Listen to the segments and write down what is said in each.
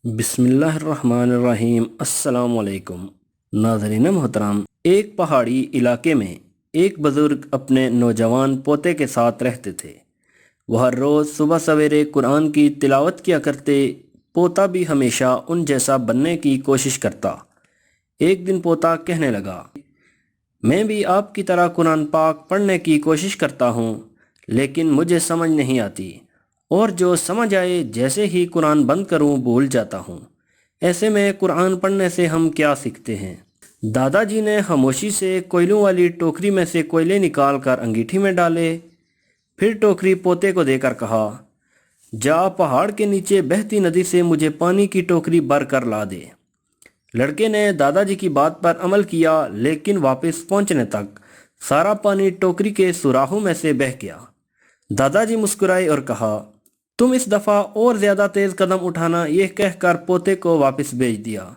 بسم اللہ الرحمن الرحیم۔ السلام علیکم ناظرین محترم، ایک پہاڑی علاقے میں ایک بزرگ اپنے نوجوان پوتے کے ساتھ رہتے تھے۔ وہ ہر روز صبح سویرے قرآن کی تلاوت کیا کرتے۔ پوتا بھی ہمیشہ ان جیسا بننے کی کوشش کرتا۔ ایک دن پوتا کہنے لگا، میں بھی آپ کی طرح قرآن پاک پڑھنے کی کوشش کرتا ہوں، لیکن مجھے سمجھ نہیں آتی، اور جو سمجھ آئے جیسے ہی قرآن بند کروں بھول جاتا ہوں۔ ایسے میں قرآن پڑھنے سے ہم کیا سیکھتے ہیں؟ دادا جی نے خاموشی سے کوئلوں والی ٹوکری میں سے کوئلے نکال کر انگیٹھی میں ڈالے، پھر ٹوکری پوتے کو دے کر کہا، جا پہاڑ کے نیچے بہتی ندی سے مجھے پانی کی ٹوکری بھر کر لا دے۔ لڑکے نے دادا جی کی بات پر عمل کیا، لیکن واپس پہنچنے تک سارا پانی ٹوکری کے سوراخوں میں سے بہہ گیا۔ دادا جی مسکرائے اور کہا، تم اس دفعہ اور زیادہ تیز قدم اٹھانا، یہ کہہ کر پوتے کو واپس بھیج دیا،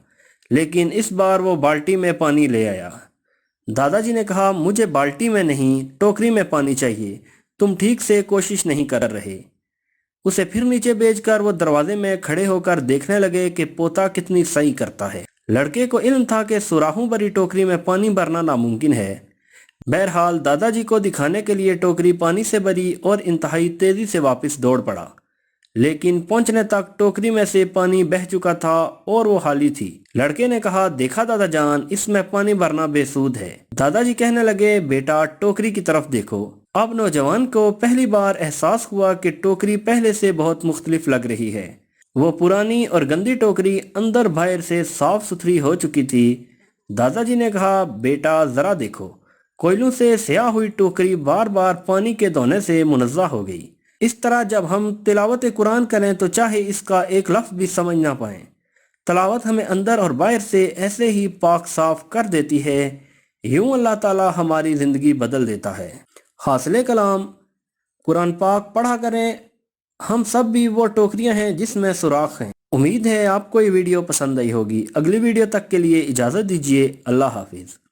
لیکن اس بار وہ بالٹی میں پانی لے آیا۔ دادا جی نے کہا، مجھے بالٹی میں نہیں، ٹوکری میں پانی چاہیے، تم ٹھیک سے کوشش نہیں کر رہے۔ اسے پھر نیچے بھیج کر وہ دروازے میں کھڑے ہو کر دیکھنے لگے کہ پوتا کتنی صحیح کرتا ہے۔ لڑکے کو علم تھا کہ سوراخوں بھری ٹوکری میں پانی بھرنا ناممکن ہے۔ بہرحال دادا جی کو دکھانے کے لیے ٹوکری پانی سے بھری اور انتہائی تیزی سے واپس دوڑ پڑا، لیکن پہنچنے تک ٹوکری میں سے پانی بہہ چکا تھا اور وہ خالی تھی۔ لڑکے نے کہا، دیکھا دادا جان، اس میں پانی بھرنا بے سود ہے۔ دادا جی کہنے لگے، بیٹا ٹوکری کی طرف دیکھو۔ اب نوجوان کو پہلی بار احساس ہوا کہ ٹوکری پہلے سے بہت مختلف لگ رہی ہے۔ وہ پرانی اور گندی ٹوکری اندر باہر سے صاف ستھری ہو چکی تھی۔ دادا جی نے کہا، بیٹا ذرا دیکھو، کوئلوں سے سیاہ ہوئی ٹوکری بار بار پانی کے دھونے سے منزہ ہو گئی۔ اس طرح جب ہم تلاوت قرآن کریں تو چاہے اس کا ایک لفظ بھی سمجھ نہ پائیں، تلاوت ہمیں اندر اور باہر سے ایسے ہی پاک صاف کر دیتی ہے۔ یوں اللہ تعالی ہماری زندگی بدل دیتا ہے۔ حاصل کلام، قرآن پاک پڑھا کریں۔ ہم سب بھی وہ ٹوکریاں ہیں جس میں سوراخ ہیں۔ امید ہے آپ کو یہ ویڈیو پسند آئی ہوگی۔ اگلی ویڈیو تک کے لیے اجازت دیجیے۔ اللہ حافظ۔